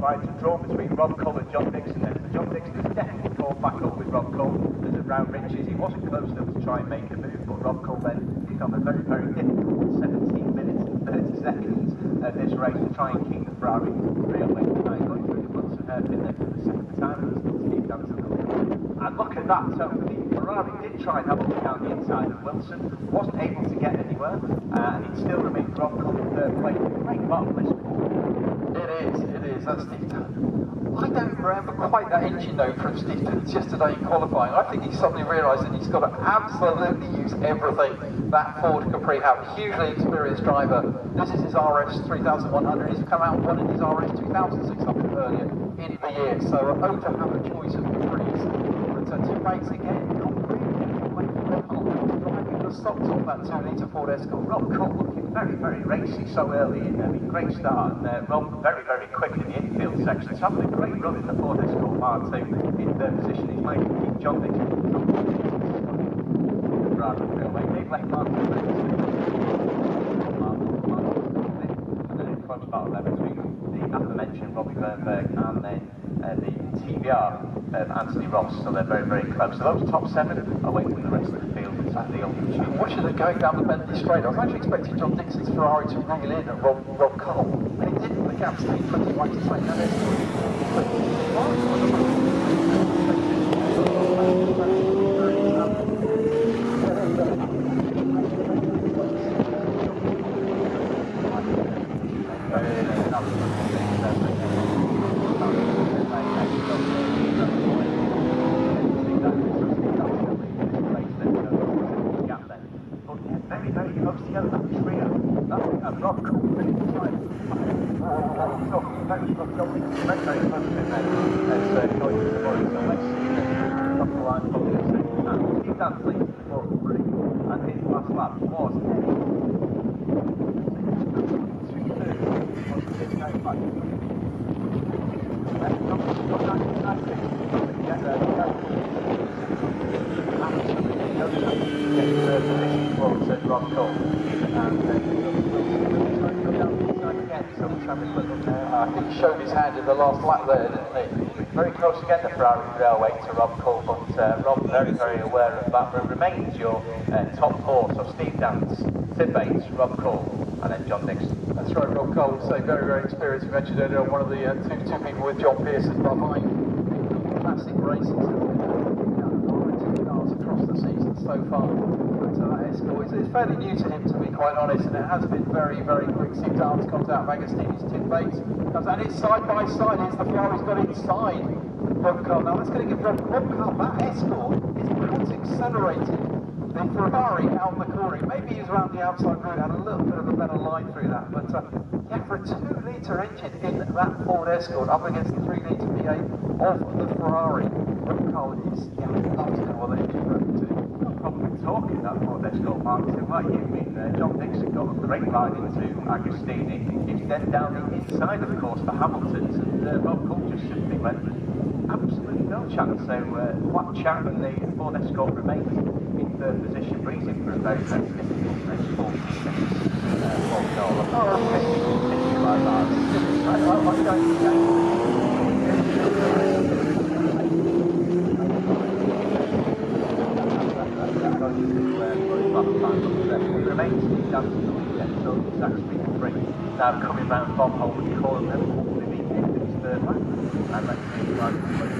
Right, it's a draw between Rob Cole and John Dixon then. So John Dixon has definitely caught back up with Rob Cole. There's a round Riches. He wasn't close enough to try and make a move, but Rob Cole then picked up a very, very difficult 17 minutes and 30 seconds of this race to try and keep the Ferrari railway behind, going through the Bunsen hairpin then for the second time, and Steve Danson. And look at that, so the Ferrari did try and have a look down the inside of Wilson, wasn't able to get anywhere, and it still remains Rob Cole in third place. Great bottom list. It is, that's Steve. I don't remember quite that engine note from Steve yesterday in qualifying. I think he suddenly realised that he's got to absolutely use everything that Ford Capri have. Hugely experienced driver. This is his RS 3100. He's come out and won in his RS 2600 earlier in the year. So to have a choice of Capris. But two rates again, not really driving the socks off that 2-litre Ford Escort. Rob Cole looking very, very racy so early in there. Great start, and Rob very, very quick in the infield section. He's having a great run in the Ford Escort Part 2 in third position. He's managed to keep John Dixon big left mark and then a close battle there between the aforementioned Robbie Bernberg and then the TBR Anthony Ross, so they're very, very close. So those top 7 away from the rest of the field. Watching them going down the Bentley straight, I was actually expecting John Dixon's Ferrari to reel in at Rob Cole, and it didn't. The gap stayed pretty much the same. He showed his hand in the last lap there, didn't he? Very close again, the Ferrari railway to Rob Cole, but Rob very, very aware of that. But remains your top 4, so Steve Dance, Tim Bates, Rob Cole, and then John Dixon. That's right, Rob Cole, so very, very experienced. You mentioned earlier one of the two people with John Pearson behind classic races. Two cars across the season so far. So that Escort is fairly new to him, to be quite honest, and it has been very, very quick. Steve Dance comes out, Magastini's Tim Bates comes out, and it's side by side. Here's the Ferrari's got inside Rob Cole. Now that's going to give Rob Cole, that Escort is quite accelerated. The Ferrari out in the corner, maybe he's around the outside road, had a little bit of a better line through that, but yeah, for a 2-litre engine in that Ford Escort up against the 3-litre V8 of the Ferrari, Rob Cole is, yeah, loves it, well, the engine running too. Probably talking that Ford Escort Mark 2, like you mean, John Dixon got a great ride into Agostini. He's then down the inside, of course, for Hamilton's, and Rob Cole just simply went absolutely no chance. So flat chat, and the Ford Escort remains in third position, breezing for a very, very difficult race. 14 minutes, continue like that. I remains Steve Danson, so it's actually free. Now coming round Bob Holt and calling them, hopefully be in his third lap. And let's see if I can put it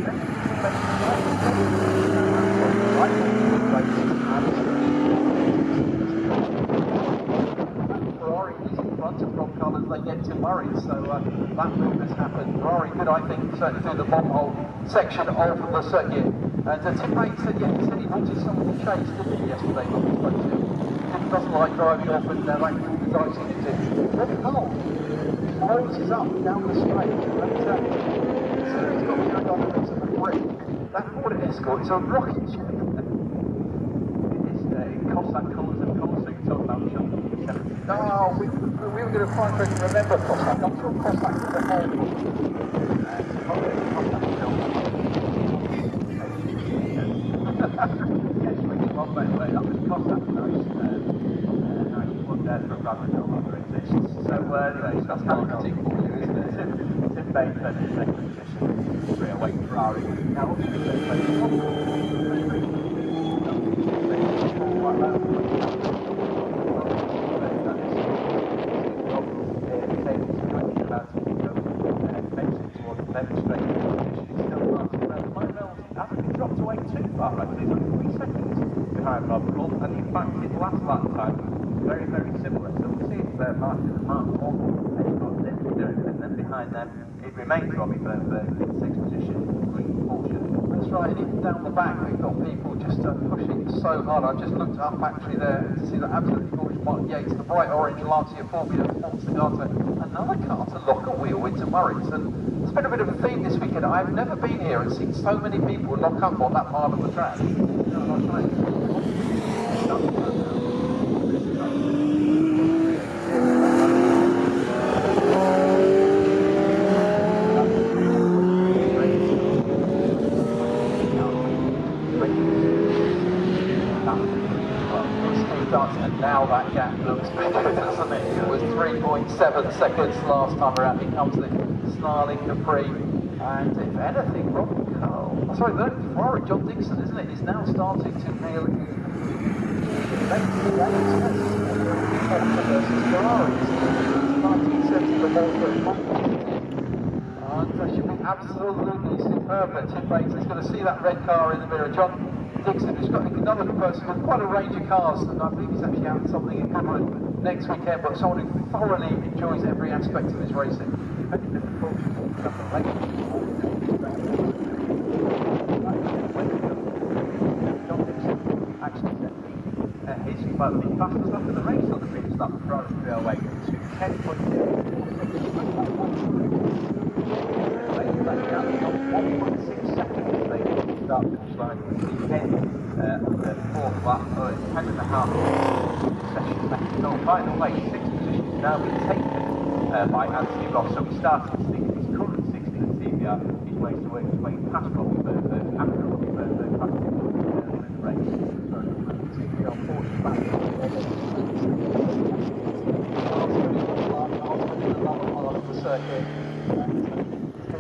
Ferrari is in front of Rob Cole as they get to Murray, so that move has happened. Ferrari good, I think, certainly through the bomb hole section of the circuit. And Tim Bates said, yeah, he said he wanted someone to chase, didn't he, yesterday when we spoke to him. He doesn't like driving off and that the guys seem to do. Rob Cole closes up down the straight, and he's got the ergonomics of a brick. That Ford Escort is a rocket ship. It costs that colours and colours, so you talk about John. No, we were going to try and remember Cossack. I'm sure Cossack was a hair. That was Cossack, nice one there for Bradford, no longer exists. So anyway, so that's marketing for you, isn't it? Tim very firm in second position. 3 away Ferrari. Now up to the third place. Dropped away too far, actually. It's only 3 seconds behind Rob Cool, and in fact his last lap time was very, very similar. So we'll see if Martin and Mark Wall any more different, and then behind them it remains Robbie Bernberg in 6th position, green Porsche. That's right, and even down the back we've got people just pushing so hard. I've just looked up actually there to see that absolutely gorgeous Mark Yates, the bright orange Lancia Formula Ford Segata, another car to lock a wheel into Murray's. And it's been a bit of a theme this weekend. I've never been here and seen so many people lock up on that part of the track. And now that gap looks better, doesn't it? It was 3.7 seconds last time around. Here comes the snarling Capri. And if anything, Ferrari, John Dixon, isn't it, is now starting to really versus Ferrari. 1970 the and should be absolutely superb that Tim Bates is going to see that red car in the mirror. John Dixon, who's got another person with quite a range of cars, and I believe he's actually out in something in Cameron next weekend, but someone who thoroughly enjoys every aspect of his racing. He's about the fastest lap of the race on the previous lap. Ferrari away to 10.2. 1.6 seconds they start finish line with the end of the 4th lap, 10.5 session. So by the way, 6th position has now been taken by Anthony Ross. So he started 16th, his current 16th CBR, he's way to work his way past Robbie Bernberg, after Robbie Bernberg, past him in the race.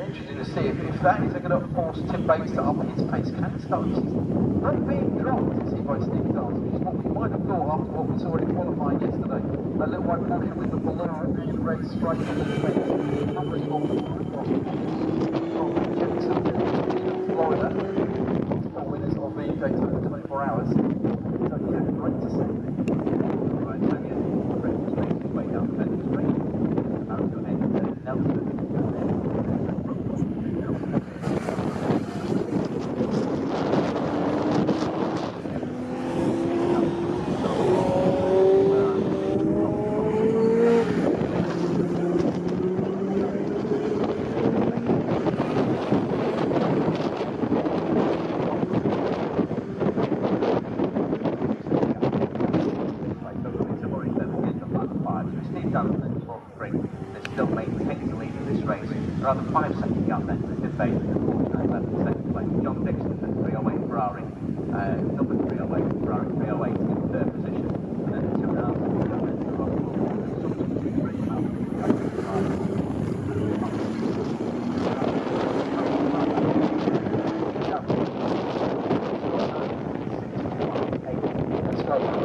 Interesting to see if that is going to force Tim Bates to up his pace. Can it start? Not being dropped, you see, by Steve Dance, which is what we might have thought after what we saw in qualifying yesterday. That little white Porsche with the balloon and the red stripe on the face. Numbers from Jackson, Florida. Multiple winners of the Daytona 24 Hours. So yeah, great to see. Right, and yeah, Brett was making his way down the fence straight. Now he's got Nelson. Steve Johnson and Paul Spring has still maintained the lead in this race. Around the 5